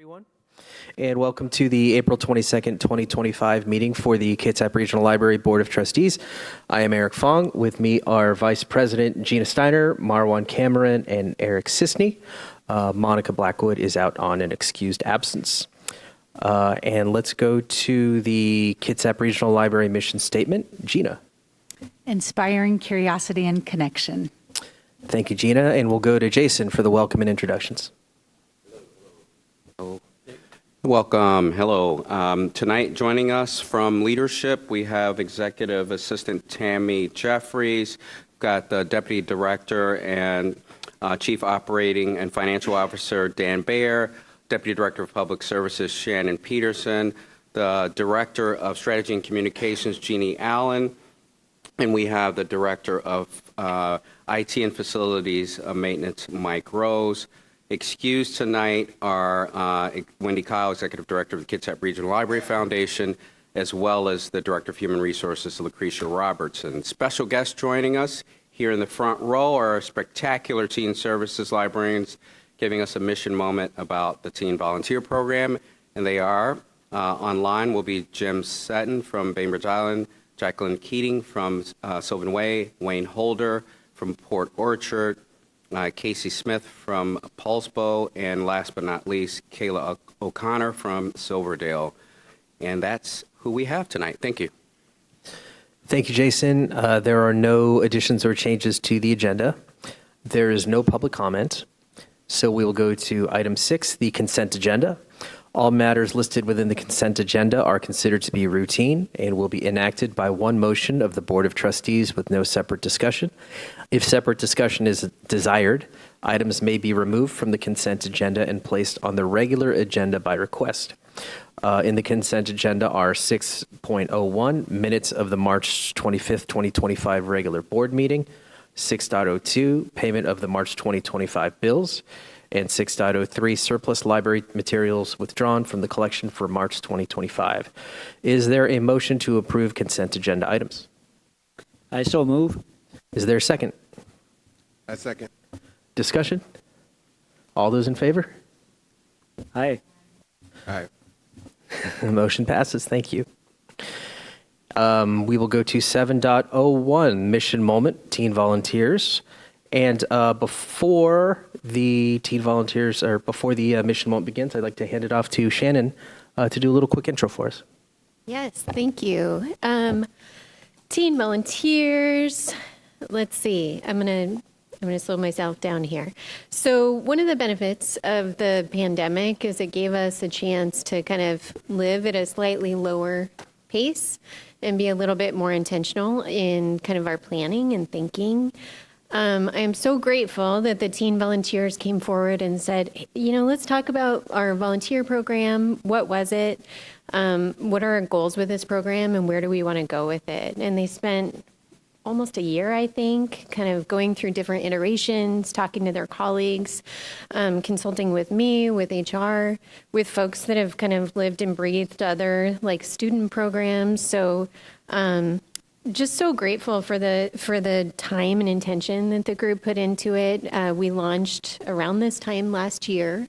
Everyone, and welcome to the April 22nd, 2025 meeting for the Kitsap Regional Library Board of Trustees. I am Eric Fong. With me are Vice President Gina Steiner, Marwan Cameron, and Eric Sisney. Monica Blackwood is out on an excused absence. And let's go to the Kitsap Regional Library mission statement. Gina. Inspiring curiosity and connection. Thank you, Gina. And we'll go to Jason for the welcome and introductions. Welcome. Hello. Tonight, joining us from leadership, we have Executive Assistant Tammy Jeffries, got the Deputy Director and Chief Operating and Financial Officer Dan Bayer, Deputy Director of Public Services Shannon Peterson, the Director of Strategy and Communications Jeannie Allen, and we have the Director of IT and Facilities Maintenance Mike Rose. Excused tonight are Wendy Kyle, Executive Director of the Kitsap Regional Library Foundation, as well as the Director of Human Resources, Lucretia Robertson. Special guests joining us here in the front row are our spectacular Teen Services librarians giving us a mission moment about the Teen Volunteer Program, and they are online will be Jim Sutton from Bainbridge Island, Jacqueline Keating from Sylvan Way, Wayne Holder from Port Orchard, Casey Smith from Pulsebo, and last but not least, Kayla O'Connor from Silverdale. And that's who we have tonight. Thank you. Thank you, Jason. There are no additions or changes to the agenda. There is no public comment. So we will go to item 6, the consent agenda. All matters listed within the consent agenda are considered to be routine and will be enacted by one motion of the Board of Trustees with no separate discussion. If separate discussion is desired, items may be removed from the consent agenda and placed on the regular agenda by request. In the consent agenda are 6.01, minutes of the March 25th, 2025 regular board meeting, 6.02, payment of the March 2025 bills, and 6.03, surplus library materials withdrawn from the collection for March 2025. Is there a motion to approve consent agenda items? I so move. Is there a second? I second. Discussion? All those in favor? Aye. Aye. The motion passes. Thank you. We will go to 7.01, mission moment, teen volunteers. And before the teen volunteers, or before the mission moment begins, I'd like to hand it off to Shannon to do a little quick intro for us. Yes, thank you. Teen volunteers. Let's see. I'm gonna slow myself down here. So one of the benefits of the pandemic is it gave us a chance to kind of live at a slightly lower pace and be a little bit more intentional in kind of our planning and thinking. I am so grateful that the teen volunteers came forward and said, let's talk about our volunteer program. What was it? What are our goals with this program, and where do we want to go with it? And they spent almost a year, I think, kind of going through different iterations, talking to their colleagues, consulting with me, with HR, with folks that have kind of lived and breathed other like student programs. So just so grateful for the time and intention that the group put into it. We launched around this time last year,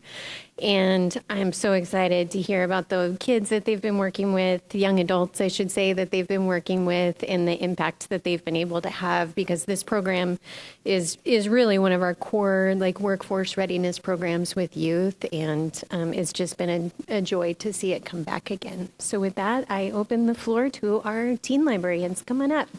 and I'm so excited to hear about the kids that they've been working with, the young adults, I should say, that they've been working with, and the impact that they've been able to have, because this program is really one of our core like workforce readiness programs with youth, and it's just been a joy to see it come back again. So with that, I open the floor to our teen librarians. Come on up.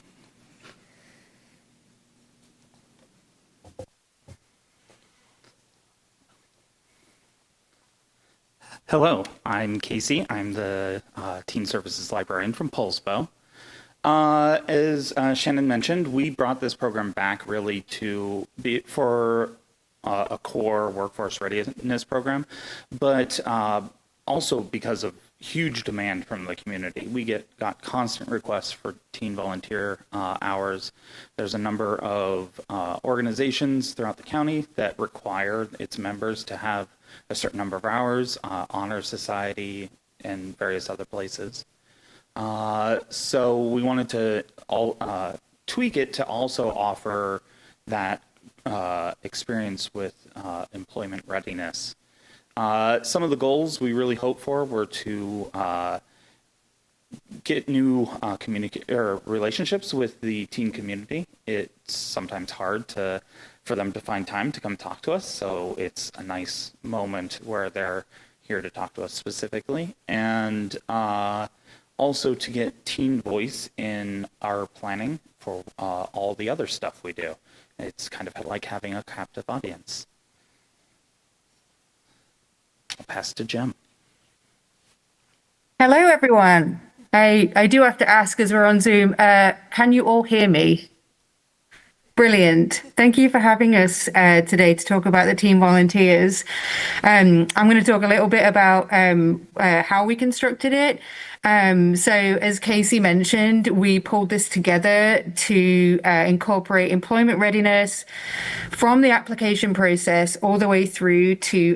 Hello, I'm Casey. I'm the Teen Services Librarian from Pulsebo. As Shannon mentioned, we brought this program back really to be for a core workforce readiness program, but also because of huge demand from the community. We got constant requests for teen volunteer hours. There's a number of organizations throughout the county that require its members to have a certain number of hours, Honor Society, and various other places. So we wanted to tweak it to also offer that experience with employment readiness. Some of the goals we really hope for were to get new relationships with the teen community. It's sometimes hard for them to find time to come talk to us, so it's a nice moment where they're here to talk to us specifically, and also to get teen voice in our planning for all the other stuff we do. It's kind of like having a captive audience. I'll pass to Jem. Hello, everyone. I do have to ask as we're on Zoom, can you all hear me? Brilliant. Thank you for having us today to talk about the Teen Volunteers. I'm going to talk a little bit about how we constructed it. So as Casey mentioned, we pulled this together to incorporate employment readiness from the application process all the way through to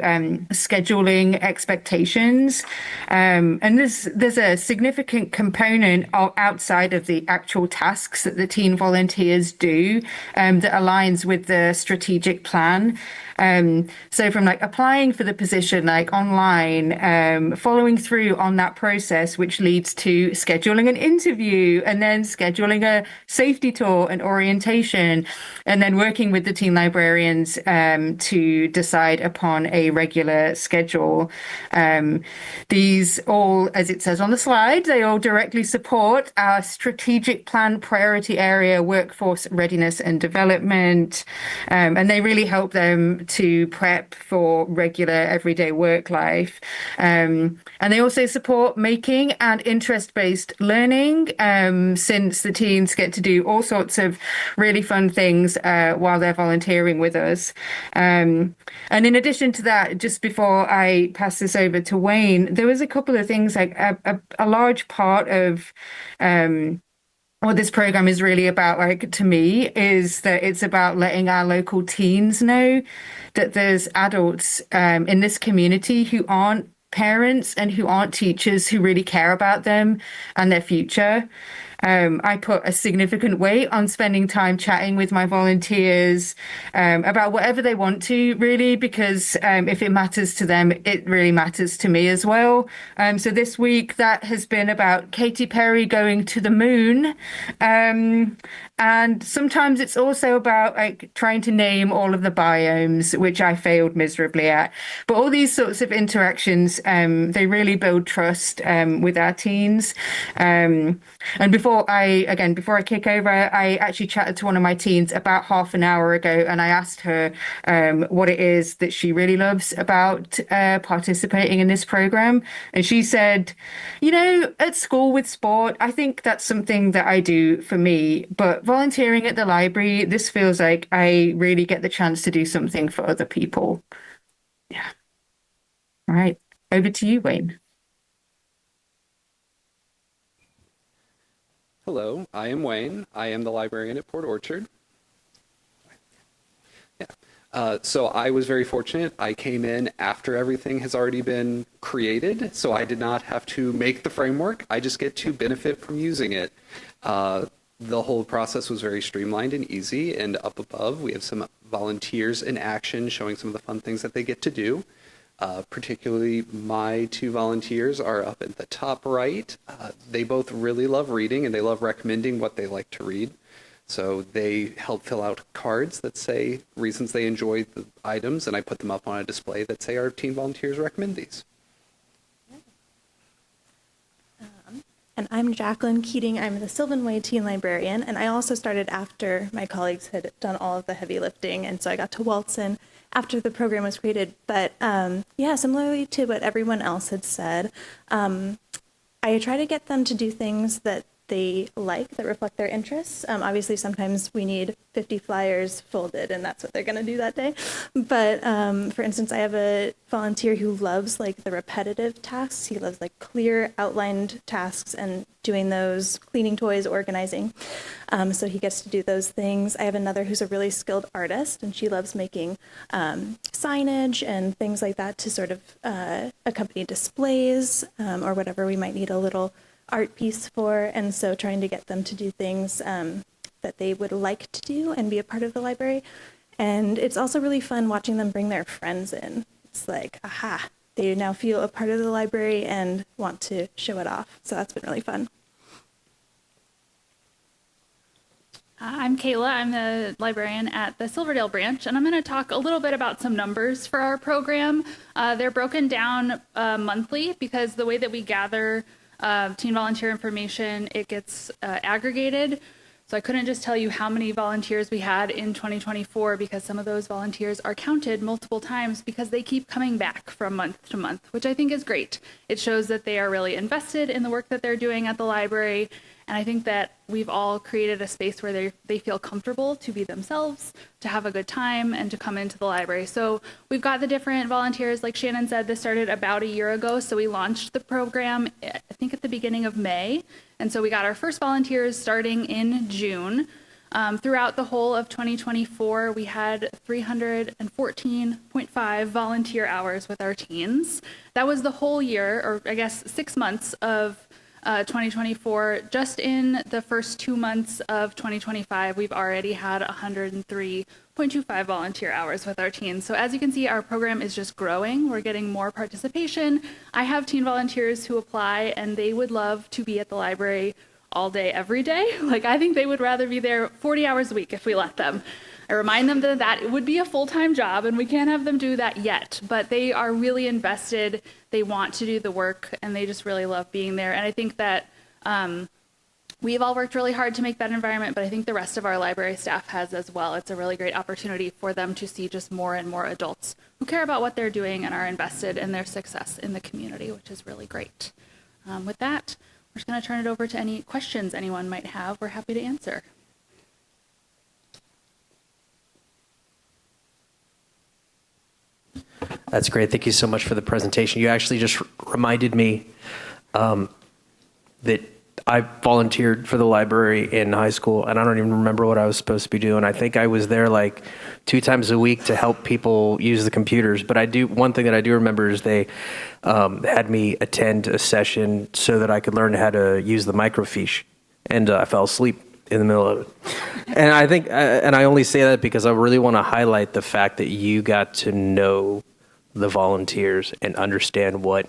scheduling expectations. And there's a significant component outside of the actual tasks that the teen volunteers do that aligns with the strategic plan. So from like applying for the position, like online, following through on that process, which leads to scheduling an interview and then scheduling a safety tour and orientation, and then working with the teen librarians to decide upon a regular schedule. These all, as it says on the slide, they all directly support our strategic plan priority area, workforce readiness and development, and they really help them to prep for regular everyday work life. And they also support making and interest-based learning, since the teens get to do all sorts of really fun things while they're volunteering with us. And in addition to that, just before I pass this over to Wayne, there was a couple of things, like a large part of what this program is really about, like to me, is that it's about letting our local teens know that there's adults in this community who aren't parents and who aren't teachers who really care about them and their future. I put a significant weight on spending time chatting with my volunteers about whatever they want to, really, because if it matters to them, it really matters to me as well. So this week, that has been about Katy Perry going to the moon. And sometimes it's also about like trying to name all of the biomes, which I failed miserably at. But all these sorts of interactions, they really build trust with our teens. And before I kick over, I actually chatted to one of my teens about half an hour ago, and I asked her what it is that she really loves about participating in this program. And she said, at school with sport, I think that's something that I do for me, but volunteering at the library, this feels like I really get the chance to do something for other people. Yeah. All right. Over to you, Wayne. Hello, I am Wayne. I am the librarian at Port Orchard. Yeah. So I was very fortunate. I came in after everything has already been created, so I did not have to make the framework. I just get to benefit from using it. The whole process was very streamlined and easy, and up above we have some volunteers in action showing some of the fun things that they get to do. Particularly my two volunteers are up at the top right. They both really love reading and they love recommending what they like to read. So they help fill out cards that say reasons they enjoy the items, and I put them up on a display that say our teen volunteers recommend these. And I'm Jacqueline Keating. I'm the Sylvan Way Teen Librarian, and I also started after my colleagues had done all of the heavy lifting, and so I got to waltz in after the program was created. But similarly to what everyone else had said, I try to get them to do things that they like, that reflect their interests. Obviously, sometimes we need 50 flyers folded, and that's what they're going to do that day. But for instance, I have a volunteer who loves like the repetitive tasks. He loves like clear outlined tasks and doing those, cleaning toys, organizing. So he gets to do those things. I have another who's a really skilled artist, and she loves making signage and things like that to sort of accompany displays or whatever we might need a little art piece for. And so trying to get them to do things that they would like to do and be a part of the library. And it's also really fun watching them bring their friends in. It's like, aha, they now feel a part of the library and want to show it off. So that's been really fun. I'm Kayla. I'm the librarian at the Silverdale branch, and I'm going to talk a little bit about some numbers for our program. They're broken down monthly because the way that we gather teen volunteer information, it gets aggregated. So I couldn't just tell you how many volunteers we had in 2024 because some of those volunteers are counted multiple times because they keep coming back from month to month, which I think is great. It shows that they are really invested in the work that they're doing at the library. And I think that we've all created a space where they feel comfortable to be themselves, to have a good time, and to come into the library. So we've got the different volunteers. Like Shannon said, this started about a year ago. So we launched the program, I think, at the beginning of May. And so we got our first volunteers starting in June. Throughout the whole of 2024, we had 314.5 volunteer hours with our teens. That was the whole year, or I guess 6 months of 2024. Just in the first 2 months of 2025, we've already had 103.25 volunteer hours with our teens. So as you can see, our program is just growing. We're getting more participation. I have teen volunteers who apply, and they would love to be at the library all day, every day. Like, I think they would rather be there 40 hours a week if we let them. I remind them that it would be a full-time job, and we can't have them do that yet, but they are really invested. They want to do the work, and they just really love being there. And I think that we've all worked really hard to make that environment, but I think the rest of our library staff has as well. It's a really great opportunity for them to see just more and more adults who care about what they're doing and are invested in their success in the community, which is really great. With that, we're just going to turn it over to any questions anyone might have. We're happy to answer. That's great. Thank you so much for the presentation. You actually just reminded me that I volunteered for the library in high school, and I don't even remember what I was supposed to be doing. I think I was there like 2 times a week to help people use the computers. But one thing that I do remember is they had me attend a session so that I could learn how to use the microfiche, and I fell asleep in the middle of it. And I think, and I only say that because I really want to highlight the fact that you got to know the volunteers and understand what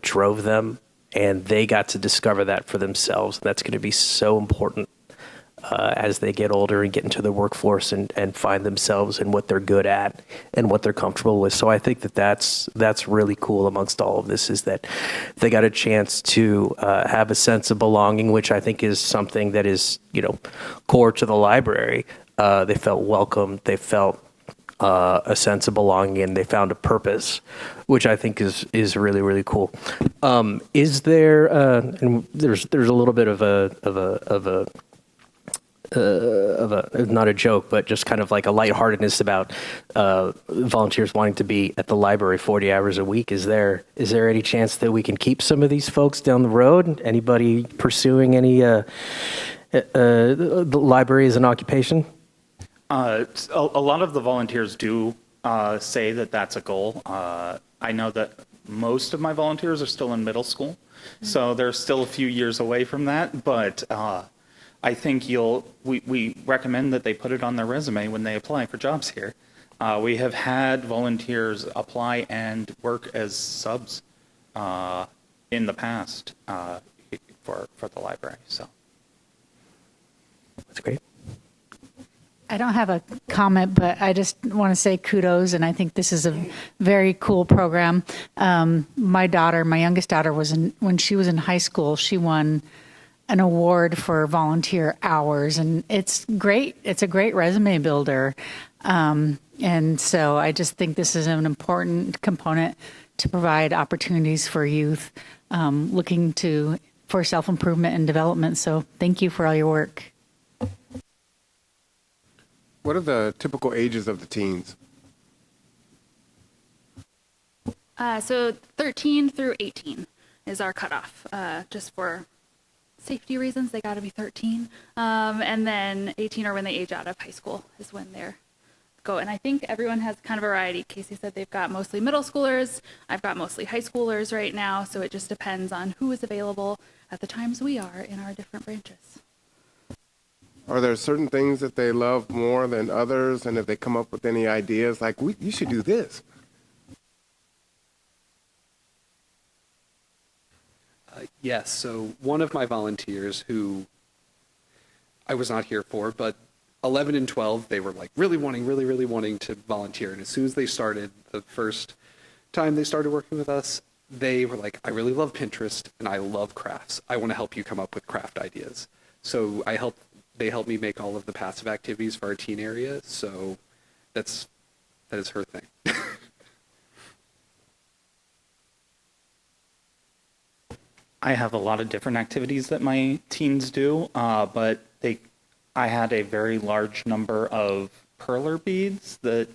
drove them, and they got to discover that for themselves. That's going to be so important as they get older and get into the workforce and find themselves and what they're good at and what they're comfortable with. So I think that's really cool amongst all of this, is that they got a chance to have a sense of belonging, which I think is something that is, core to the library. They felt welcome. They felt a sense of belonging, and they found a purpose, which I think is really, really cool. Is there, and there's a little bit of a not a joke, but just kind of like a lightheartedness about volunteers wanting to be at the library 40 hours a week. Is there any chance that we can keep some of these folks down the road? Anybody pursuing any the library as an occupation? A lot of the volunteers do say that that's a goal. I know that most of my volunteers are still in middle school, so they're still a few years away from that, but I think we recommend that they put it on their resume when they apply for jobs here. We have had volunteers apply and work as subs in the past for the library. So That's great. I don't have a comment, but I just want to say kudos, and I think this is a very cool program. My youngest daughter, when she was in high school, she won an award for volunteer hours, and it's great. It's a great resume builder. And so I just think this is an important component to provide opportunities for youth looking for self-improvement and development. So thank you for all your work. What are the typical ages of the teens? So 13 through 18 is our cutoff, just for safety reasons. They got to be 13. And then 18 or when they age out of high school is when they're go. And I think everyone has kind of a variety. Casey said they've got mostly middle schoolers. I've got mostly high schoolers right now. So it just depends on who is available at the times we are in our different branches. Are there certain things that they love more than others? And if they come up with any ideas, like, you should do this? Yes. So one of my volunteers who I was not here for, but 11 and 12, they were like really wanting to volunteer. And as soon as they started, the first time they started working with us, they were like, I really love Pinterest and I love crafts. I want to help you come up with craft ideas. So they helped me make all of the passive activities for our teen area. So that is her thing. I have a lot of different activities that my teens do, but I had a very large number of perler beads that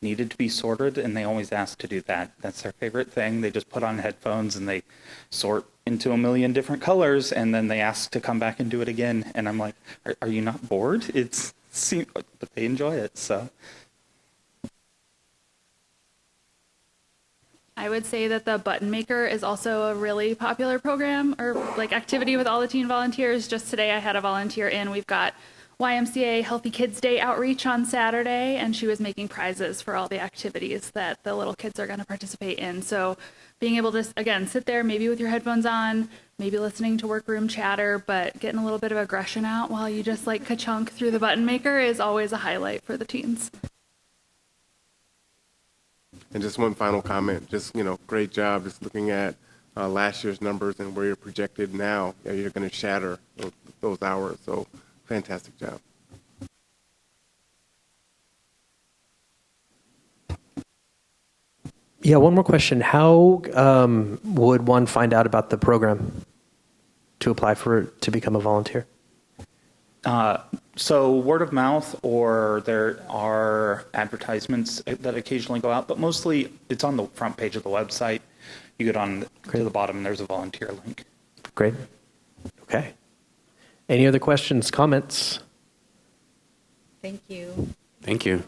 needed to be sorted, and they always ask to do that. That's their favorite thing. They just put on headphones and they sort into a million different colors, and then they ask to come back and do it again. And I'm like, are you not bored? But they enjoy it, so. I would say that the button maker is also a really popular program or like activity with all the teen volunteers. Just today I had a volunteer in. We've got YMCA Healthy Kids Day outreach on Saturday, and she was making prizes for all the activities that the little kids are going to participate in. So being able to, again, sit there maybe with your headphones on, maybe listening to workroom chatter, but getting a little bit of aggression out while you just like ka-chunk through the button maker is always a highlight for the teens. And just one final comment, great job just looking at last year's numbers and where you're projected now. You're going to shatter those hours. So fantastic job. Yeah, one more question. How would one find out about the program to apply to become a volunteer? So word of mouth, or there are advertisements that occasionally go out, but mostly it's on the front page of the website. You get on to the bottom, and there's a volunteer link. Great. Okay. Any other questions, comments? Thank you. Thank you.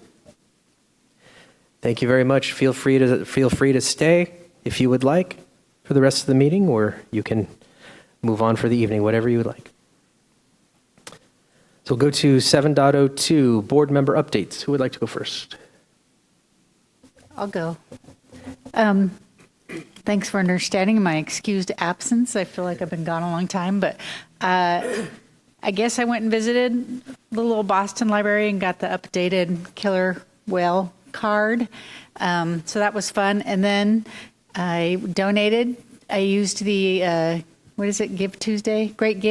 Thank you very much. Feel free to stay if you would like for the rest of the meeting, or you can move on for the evening, whatever you would like. So we'll go to 7.02, board member updates. Who would like to go first? I'll go. Thanks for understanding my excused absence. I feel like I've been gone a long time, but I guess I went and visited the little Boston Library and got the updated killer whale card. So that was fun. And then I donated. I used the, Give Tuesday? The Great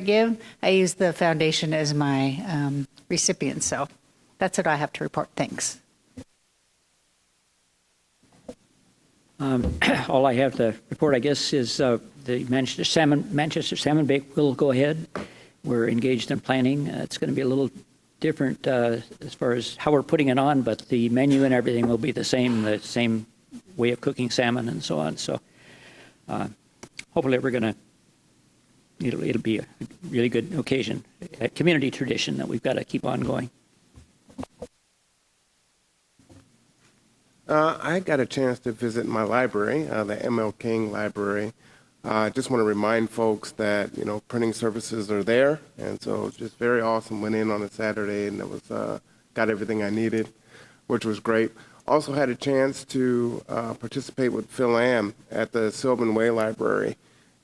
Give. I used the foundation as my recipient. So that's what I have to report. Thanks. All I have to report, I guess, is the Manchester Salmon Bake will go ahead. We're engaged in planning. It's going to be a little different as far as how we're putting it on, but the menu and everything will be the same way of cooking salmon and so on. So hopefully it'll be a really good occasion, a community tradition that we've got to keep on going. I got a chance to visit my library, the M.L. King Library. I just want to remind folks that, printing services are there. And so it's just very awesome. Went in on a Saturday and it was got everything I needed, which was great. Also had a chance to participate with Phil Am at the Sylvan Way Library.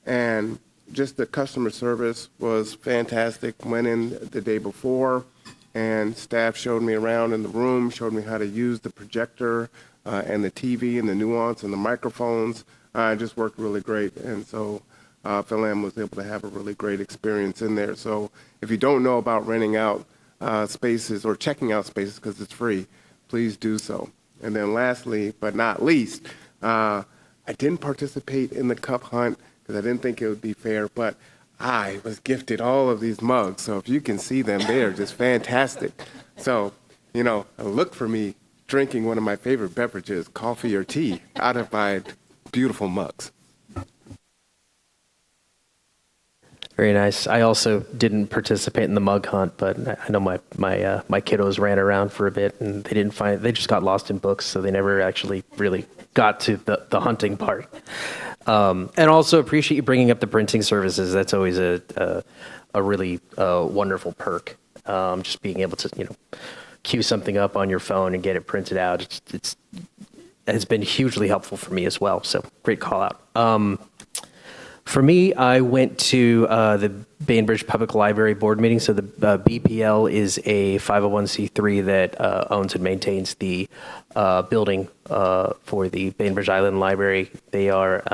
And just the customer service was fantastic. Went in the day before and staff showed me around in the room, showed me how to use the projector and the TV and the nuance and the microphones. It just worked really great. And so Phil Am was able to have a really great experience in there. So if you don't know about renting out spaces or checking out spaces because it's free, please do so. And then lastly, but not least, I didn't participate in the cup hunt because I didn't think it would be fair, but I was gifted all of these mugs. So if you can see them, they are just fantastic. So, look for me drinking one of my favorite beverages, coffee or tea, out of my beautiful mugs. Very nice. I also didn't participate in the mug hunt, but I know my kiddos ran around for a bit and they just got lost in books, so they never actually really got to the hunting part. And also appreciate you bringing up the printing services. That's always a really wonderful perk. Just being able to queue something up on your phone and get it printed out. It has been hugely helpful for me as well. So great call out. For me, I went to the Bainbridge Public Library Board meeting. So the BPL is a 501c3 that owns and maintains the building for the Bainbridge Island Library. They are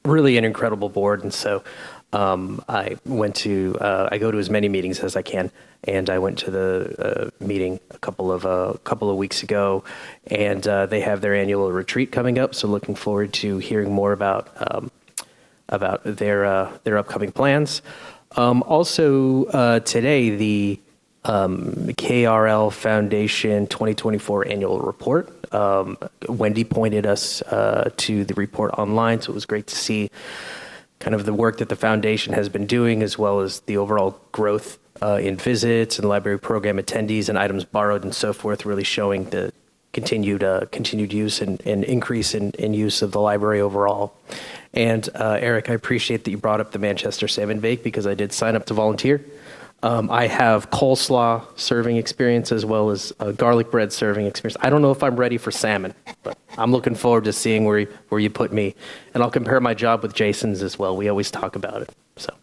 really an incredible board, and so I go to as many meetings as I can, and I went to the meeting a couple of weeks ago, and they have their annual retreat coming up. So looking forward to hearing more about their upcoming plans. Also today, the KRL Foundation 2024 annual report. Wendy pointed us to the report online, so it was great to see kind of the work that the foundation has been doing, as well as the overall growth in visits and library program attendees and items borrowed and so forth, really showing the continued use and increase in use of the library overall. And Eric, I appreciate that you brought up the Manchester Salmon Bake, because I did sign up to volunteer. I have coleslaw serving experience as well as garlic bread serving experience. I don't know if I'm ready for salmon, but I'm looking forward to seeing where you put me. And I'll compare my job with Jason's as well. We always talk about it. So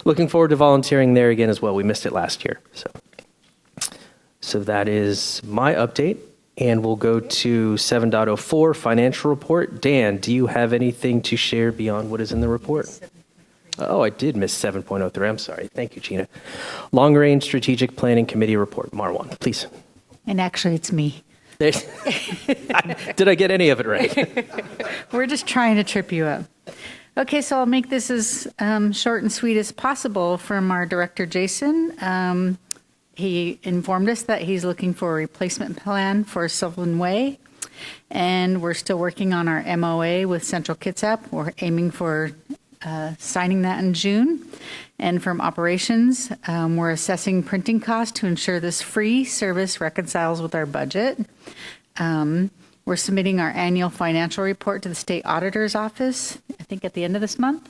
looking forward to volunteering there again as well. We missed it last year. So that is my update. And we'll go to 7.04 financial report. Dan, do you have anything to share beyond what is in the report? Oh, I did miss 7.03. I'm sorry. Thank you, Gina. Long Range Strategic Planning Committee report. Marwan, please. And actually, it's me. Did I get any of it right? We're just trying to trip you up. Okay, so I'll make this as short and sweet as possible from our director, Jason. He informed us that he's looking for a replacement plan for Sylvan Way, and we're still working on our MOA with Central Kitsap. We're aiming for signing that in June. And from operations, we're assessing printing costs to ensure this free service reconciles with our budget. We're submitting our annual financial report to the state auditor's office, I think at the end of this month.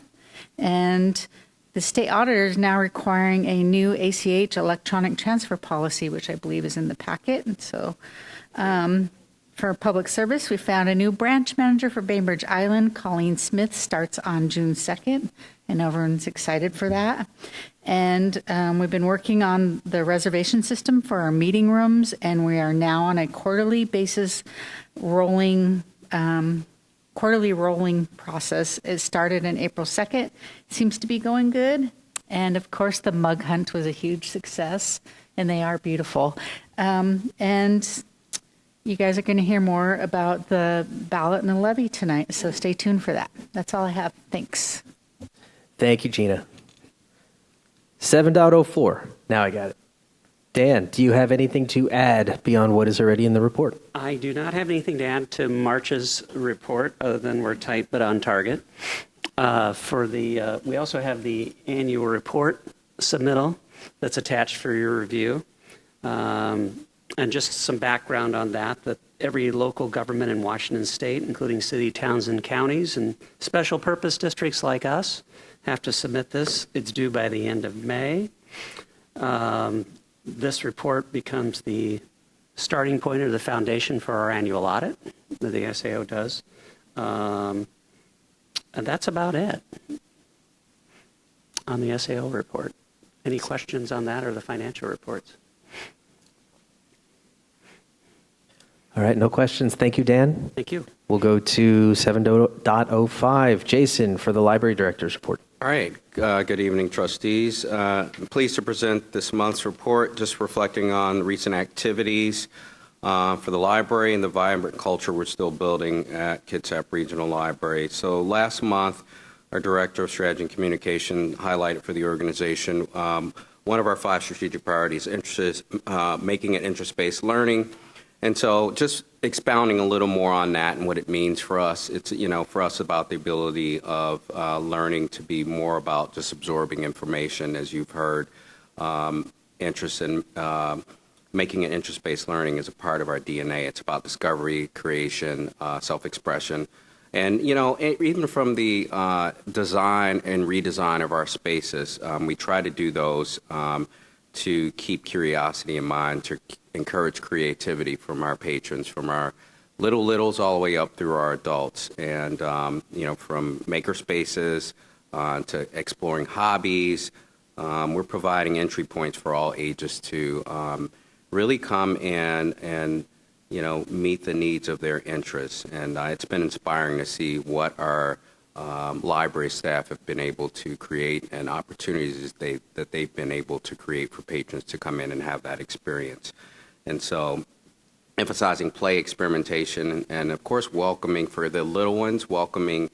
And the state auditor is now requiring a new ACH electronic transfer policy, which I believe is in the packet. And so for public service, we found a new branch manager for Bainbridge Island. Colleen Smith starts on June 2nd, and everyone's excited for that. And we've been working on the reservation system for our meeting rooms, and we are now on a quarterly basis rolling process. It started on April 2nd. Seems to be going good. And of course, the mug hunt was a huge success, and they are beautiful. And you guys are going to hear more about the ballot and the levy tonight, so stay tuned for that. That's all I have. Thanks. Thank you, Gina. 7.04. Now I got it. Dan, do you have anything to add beyond what is already in the report? I do not have anything to add to March's report other than we're tight but on target. We also have the annual report submittal that's attached for your review. And just some background on that every local government in Washington State, including city, towns, and counties, and special purpose districts like us, have to submit this. It's due by the end of May. This report becomes the starting point or the foundation for our annual audit that the SAO does. And that's about it on the SAO report. Any questions on that or the financial reports? All right, no questions. Thank you, Dan. Thank you. We'll go to 7.05. Jason for the library director's report. All right. Good evening, trustees. I'm pleased to present this month's report, just reflecting on recent activities for the library and the vibrant culture we're still building at Kitsap Regional Library. So last month, our Director of Strategy and Communication highlighted for the organization one of our 5 strategic priorities, making it interest-based learning. And so just expounding a little more on that and what it means for us, it's, for us about the ability of learning to be more about just absorbing information, as you've heard, interest in making it interest-based learning is a part of our DNA. It's about discovery, creation, self-expression. And, even from the design and redesign of our spaces, we try to do those to keep curiosity in mind, to encourage creativity from our patrons, from our littles all the way up through our adults. And, from maker spaces to exploring hobbies, we're providing entry points for all ages to really come in and meet the needs of their interests. And it's been inspiring to see what our library staff have been able to create and opportunities that they've been able to create for patrons to come in and have that experience. And so emphasizing play, experimentation, and of course welcoming for the little ones, welcoming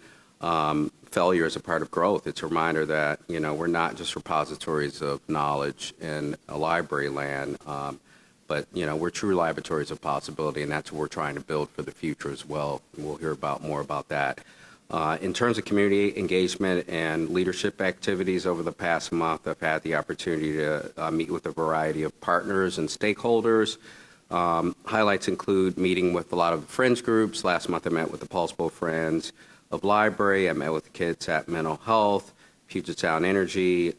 failure as a part of growth. It's a reminder that, we're not just repositories of knowledge in a library land, but, we're true laboratories of possibility, and that's what we're trying to build for the future as well. We'll hear more about that. In terms of community engagement and leadership activities over the past month, I've had the opportunity to meet with a variety of partners and stakeholders. Highlights include meeting with a lot of fringe groups. Last month I met with the Pulsebo Friends of Library. I met with Kitsap Mental Health, Puget Sound Energy.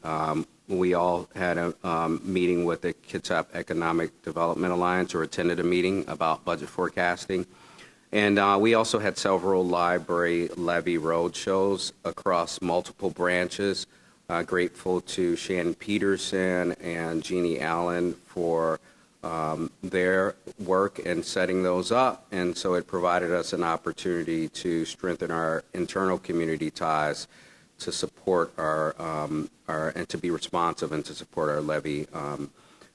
We all had a meeting with the Kitsap Economic Development Alliance, or attended a meeting about budget forecasting. And we also had several library levy road shows across multiple branches. Grateful to Shannon Peterson and Jeannie Allen for their work in setting those up. And so it provided us an opportunity to strengthen our internal community ties to support our and to be responsive and to support our levy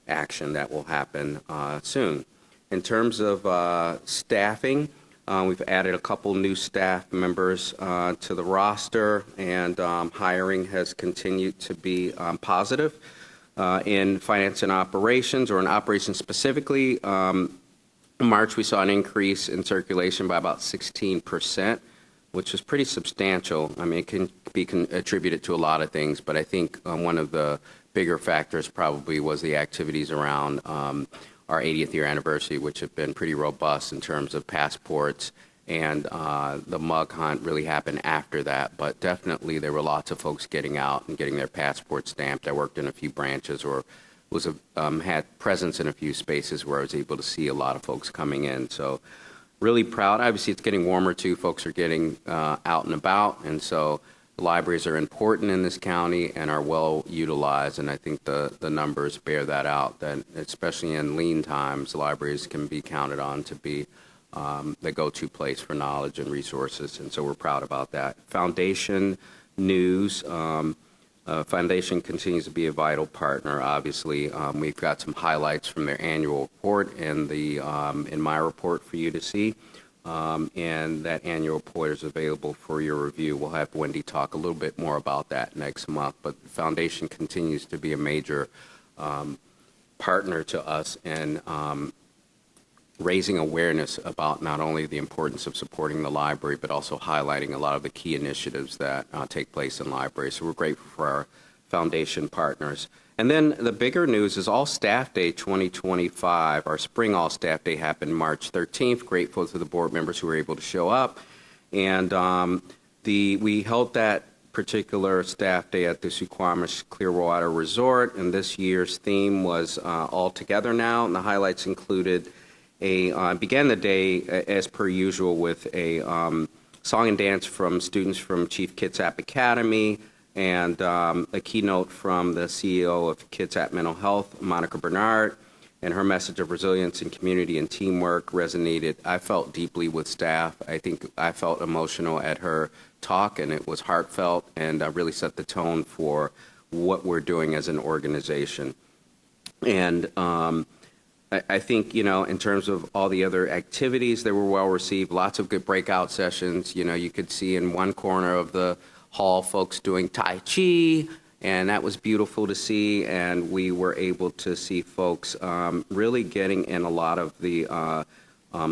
action that will happen soon. In terms of staffing, we've added a couple new staff members to the roster, and hiring has continued to be positive. In finance and operations, or in operations specifically, in March we saw an increase in circulation by about 16%, which is pretty substantial. I mean, it can be attributed to a lot of things, but I think one of the bigger factors probably was the activities around our 80th year anniversary, which have been pretty robust in terms of passports, and the mug hunt really happened after that. But definitely there were lots of folks getting out and getting their passports stamped. I worked in a few branches, or had presence in a few spaces where I was able to see a lot of folks coming in. So really proud. Obviously, it's getting warmer too. Folks are getting out and about, and so the libraries are important in this county and are well utilized, and I think the numbers bear that out, that especially in lean times, libraries can be counted on to be the go-to place for knowledge and resources, and so we're proud about that. Foundation news. Foundation continues to be a vital partner, obviously. We've got some highlights from their annual report and in my report for you to see. And that annual report is available for your review. We'll have Wendy talk a little bit more about that next month. But the Foundation continues to be a major partner to us in raising awareness about not only the importance of supporting the library, but also highlighting a lot of the key initiatives that take place in libraries. So we're grateful for our Foundation partners. And then the bigger news is All Staff Day 2025. Our spring All Staff Day happened March 13th. Grateful to the board members who were able to show up. And we held that particular staff day at the Suquamish Clearwater Resort. And this year's theme was All Together Now. And the highlights included began the day as per usual with a song and dance from students from Chief Kitsap Academy, and a keynote from the CEO of Kitsap Mental Health, Monica Bernard, and her message of resilience and community and teamwork resonated. I felt deeply with staff. I think I felt emotional at her talk, and it was heartfelt, and really set the tone for what we're doing as an organization. And I think, in terms of all the other activities, they were well received. Lots of good breakout sessions. You could see in one corner of the hall folks doing Tai Chi, and that was beautiful to see. And we were able to see folks really getting in a lot of the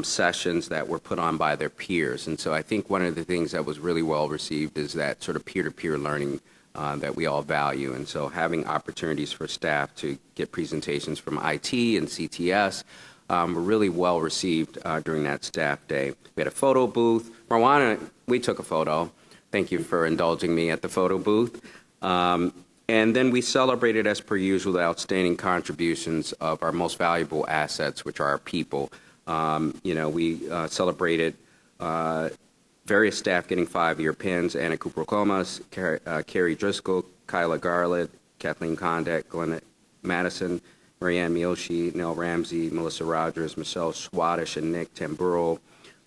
sessions that were put on by their peers. And so I think one of the things that was really well received is that sort of peer-to-peer learning that we all value. And so having opportunities for staff to get presentations from IT and CTS were really well received during that staff day. We had a photo booth. Marwana, we took a photo. Thank you for indulging me at the photo booth. And then we celebrated, as per usual, the outstanding contributions of our most valuable assets, which are our people. We celebrated various staff getting 5-year pins: Anna Cooper-Comas, Carrie Driscoll, Kyla Garland, Kathleen Condit, Glenna Madison, Marianne Miyoshi, Nell Ramsey, Melissa Rogers, Michelle Swadish, and Nick Tamburo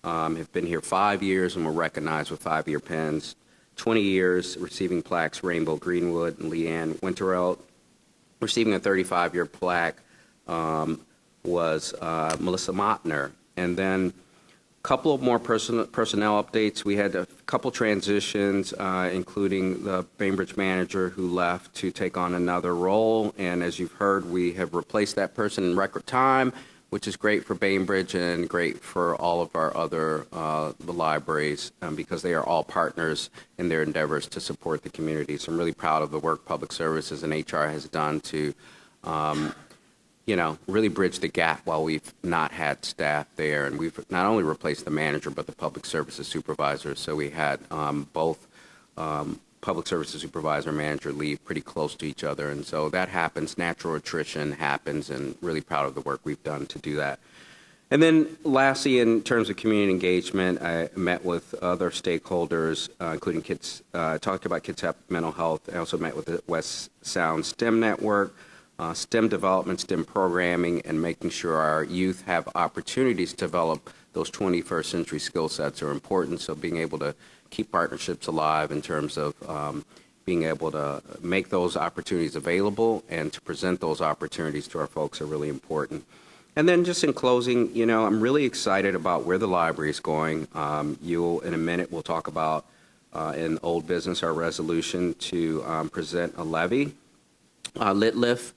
have been here 5 years and were recognized with 5-year pins. 20 years receiving plaques: Rainbow Greenwood and Leanne Winterelt. Receiving a 35-year plaque was Melissa Mottner. And then a couple of more personnel updates. We had a couple transitions, including the Bainbridge manager who left to take on another role. And as you've heard, we have replaced that person in record time, which is great for Bainbridge and great for all of our other the libraries because they are all partners in their endeavors to support the community. So I'm really proud of the work Public Services and HR has done to really bridge the gap while we've not had staff there. And we've not only replaced the manager, but the public services supervisor. So we had both public services supervisor and manager leave pretty close to each other. And so that happens, natural attrition happens, and really proud of the work we've done to do that. And then lastly, in terms of community engagement, I met with other stakeholders, including talked about Kitsap mental health. I also met with the West Sound STEM Network, STEM development, STEM programming, and making sure our youth have opportunities to develop those 21st century skill sets are important. So being able to keep partnerships alive in terms of being able to make those opportunities available and to present those opportunities to our folks are really important. And then just in closing, I'm really excited about where the library is going. In a minute, we'll talk about in old business our resolution to present a levy, LitLIF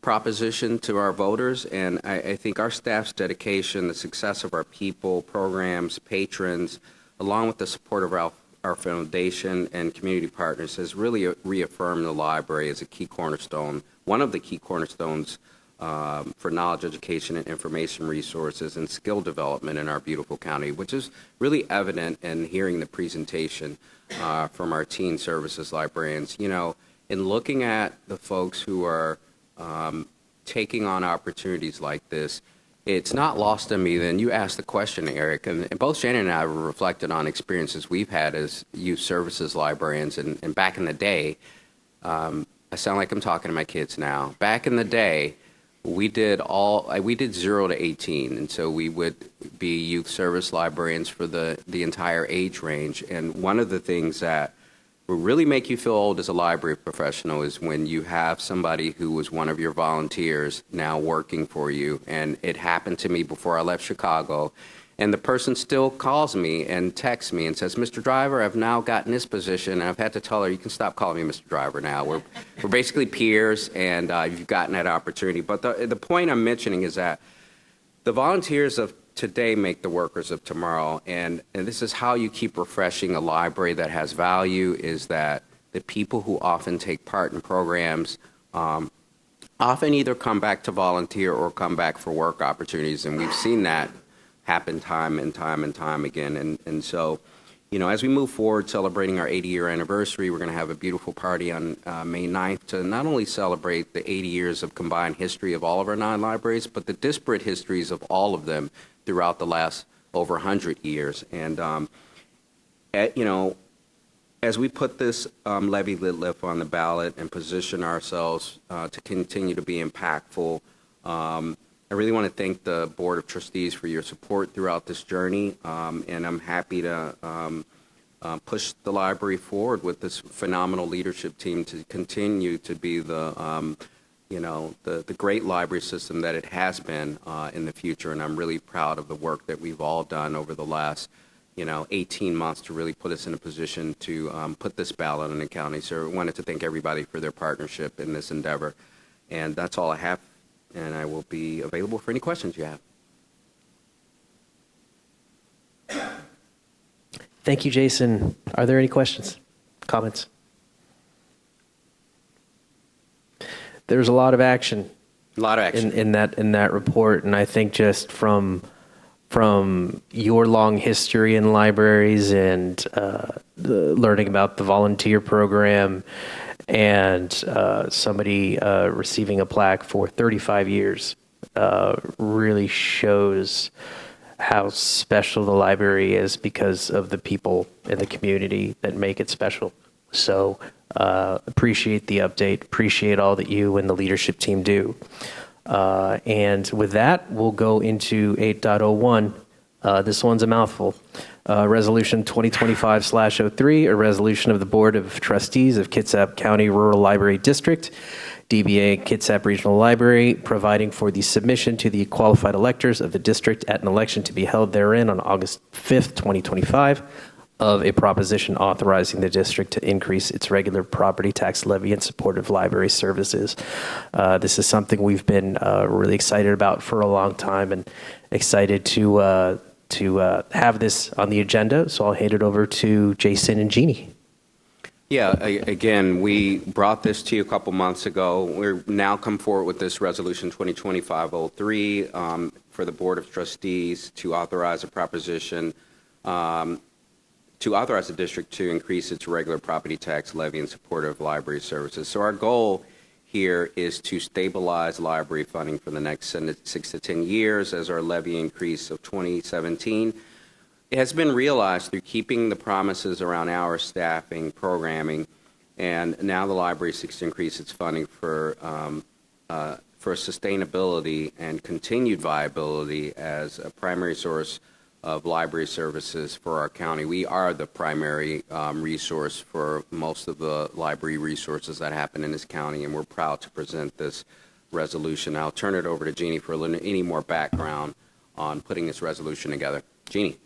proposition to our voters. And I think our staff's dedication, the success of our people, programs, patrons, along with the support of our foundation and community partners has really reaffirmed the library as a key cornerstone, one of the key cornerstones for knowledge, education, and information resources and skill development in our beautiful county, which is really evident in hearing the presentation from our teen services librarians. In looking at the folks who are taking on opportunities like this, it's not lost on me. Then you asked the question, Eric, and both Shannon and I have reflected on experiences we've had as youth services librarians. And back in the day, I sound like I'm talking to my kids now. Back in the day, we did 0 to 18, and so we would be youth service librarians for the entire age range. And one of the things that will really make you feel old as a library professional is when you have somebody who was one of your volunteers now working for you. And it happened to me before I left Chicago. And the person still calls me and texts me and says, "Mr. Driver, I've now gotten this position." And I've had to tell her, "You can stop calling me Mr. Driver now. We're basically peers, and you've gotten that opportunity." But the point I'm mentioning is that the volunteers of today make the workers of tomorrow. And this is how you keep refreshing a library that has value, is that the people who often take part in programs often either come back to volunteer or come back for work opportunities. And we've seen that happen time and time and time again. And so, as we move forward celebrating our 80-year anniversary, we're going to have a beautiful party on May 9th to not only celebrate the 80 years of combined history of all of our 9 libraries, but the disparate histories of all of them throughout the last over 100 years. And, as we put this levy LitLIF on the ballot and position ourselves to continue to be impactful, I really want to thank the Board of Trustees for your support throughout this journey, and I'm happy to push the library forward with this phenomenal leadership team to continue to be the great library system that it has been in the future. And I'm really proud of the work that we've all done over the last 18 months to really put us in a position to put this ballot in the county. So I wanted to thank everybody for their partnership in this endeavor. And that's all I have. And I will be available for any questions you have. Thank you, Jason. Are there any questions, comments? There's a lot of action. A lot of action in that report, and I think just from your long history in libraries and learning about the volunteer program and somebody receiving a plaque for 35 years really shows how special the library is because of the people in the community that make it special. So appreciate the update, appreciate all that you and the leadership team do. And with that, we'll go into 8.01. This one's a mouthful. Resolution 2025/03, a resolution of the Board of Trustees of Kitsap County Rural Library District, DBA Kitsap Regional Library, providing for the submission to the qualified electors of the district at an election to be held therein on August 5th, 2025, of a proposition authorizing the district to increase its regular property tax levy in support of library services. This is something we've been really excited about for a long time and excited to have this on the agenda. So I'll hand it over to Jason and Jeannie. Yeah, again, we brought this to you a couple months ago. We're now come forward with this resolution 2025-03 for the Board of Trustees to authorize a proposition to authorize the district to increase its regular property tax levy in support of library services. So our goal here is to stabilize library funding for the next 6 to 10 years as our levy increase of 2017 it has been realized through keeping the promises around our staffing, programming, and now the library seeks to increase its funding for sustainability and continued viability as a primary source of library services for our county. We are the primary resource for most of the library resources that happen in this county, and we're proud to present this resolution. I'll turn it over to Jeannie for any more background on putting this resolution together. Jeannie.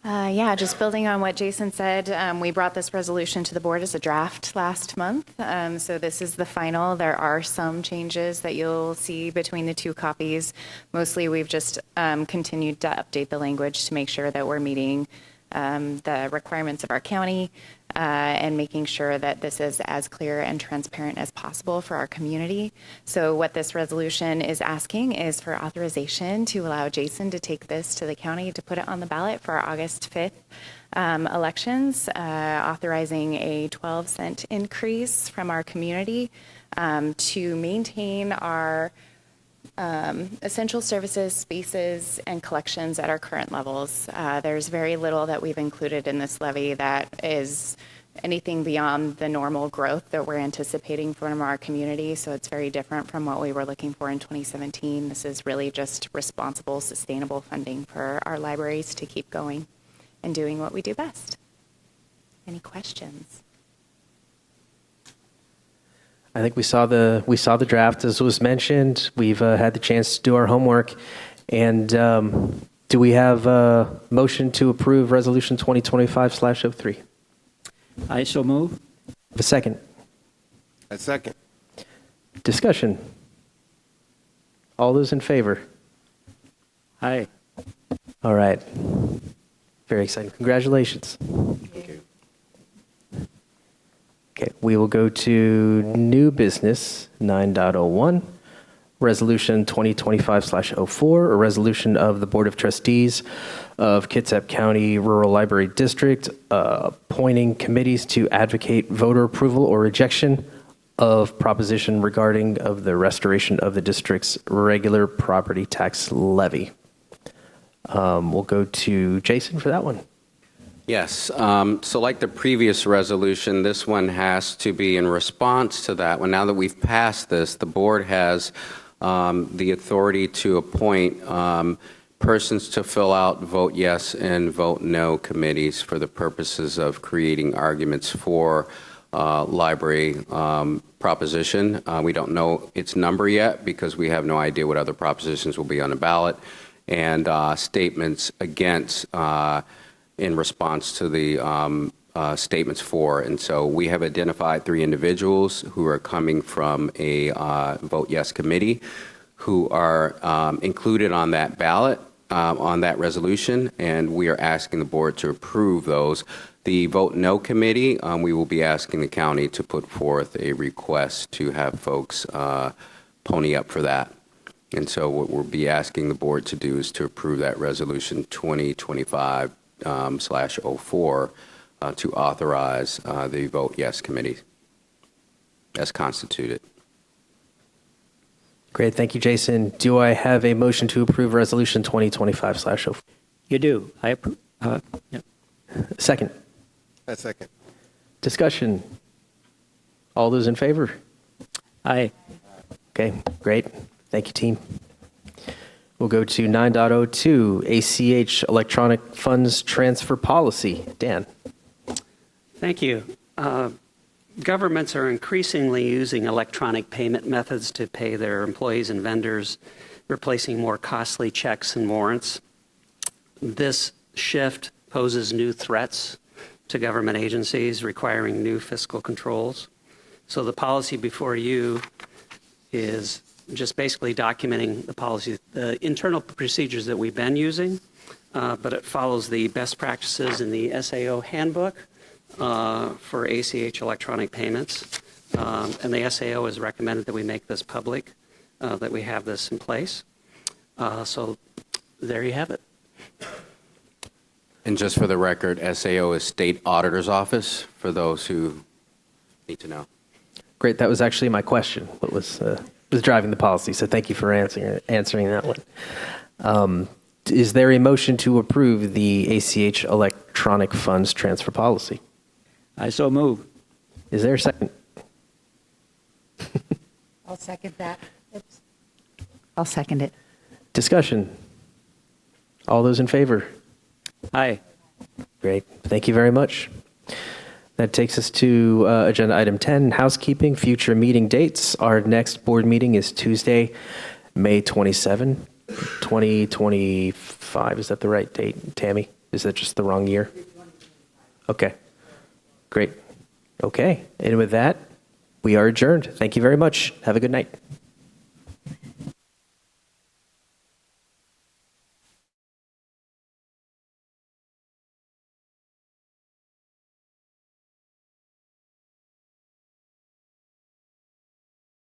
Yeah, just building on what Jason said, we brought this resolution to the board as a draft last month. So this is the final. There are some changes that you'll see between the two copies. Mostly we've just continued to update the language to make sure that we're meeting the requirements of our county and making sure that this is as clear and transparent as possible for our community. So what this resolution is asking is for authorization to allow Jason to take this to the county to put it on the ballot for our August 5th elections, authorizing a 12-cent increase from our community to maintain our essential services, spaces, and collections at our current levels. There's very little that we've included in this levy that is anything beyond the normal growth that we're anticipating from our community, so it's very different from what we were looking for in 2017. This is really just responsible, sustainable funding for our libraries to keep going and doing what we do best. Any questions? I think we saw the draft as was mentioned. We've had the chance to do our homework. And do we have a motion to approve Resolution 2025/03? I so move. A second. A second. Discussion. All those in favor? Aye. All right. Very exciting. Congratulations. Thank you. Okay, we will go to new business 9.01, resolution 2025/04, a resolution of the Board of Trustees of Kitsap County Rural Library District, appointing committees to advocate voter approval or rejection of proposition regarding of the restoration of the district's regular property tax levy. We'll go to Jason for that one. Yes. So like the previous resolution, this one has to be in response to that one. Now that we've passed this, the board has the authority to appoint persons to fill out vote yes and vote no committees for the purposes of creating arguments for library proposition. We don't know its number yet because we have no idea what other propositions will be on the ballot, and statements against in response to the statements for. And so we have identified 3 individuals who are coming from a vote yes committee who are included on that ballot, on that resolution, and we are asking the board to approve those. The vote no committee, we will be asking the county to put forth a request to have folks pony up for that. And so what we'll be asking the board to do is to approve that resolution 2025/04 to authorize the vote yes committee as constituted. Great. Thank you, Jason. Do I have a motion to approve Resolution 2025/04? You do. I approve. Yep. Second. A second. Discussion. All those in favor? Aye. Okay, great. Thank you, team. We'll go to 9.02, ACH Electronic Funds Transfer Policy. Dan. Thank you. Governments are increasingly using electronic payment methods to pay their employees and vendors, replacing more costly checks and warrants. This shift poses new threats to government agencies, requiring new fiscal controls. So the policy before you is just basically documenting the policy, the internal procedures that we've been using, but it follows the best practices in the SAO handbook for ACH electronic payments. And the SAO has recommended that we make this public, that we have this in place. So there you have it. And just for the record, SAO is State Auditor's Office, for those who need to know. Great. That was actually my question. What was driving the policy? So thank you for answering that one. Is there a motion to approve the ACH Electronic Funds Transfer Policy? I so move. Is there a second? I'll second that. Oops. I'll second it. Discussion. All those in favor? Aye. Great. Thank you very much. That takes us to agenda item 10, housekeeping, future meeting dates. Our next board meeting is Tuesday, May 27, 2025. Is that the right date, Tammy? Is that just the wrong year? Okay. Great. Okay. And with that, we are adjourned. Thank you very much. Have a good night.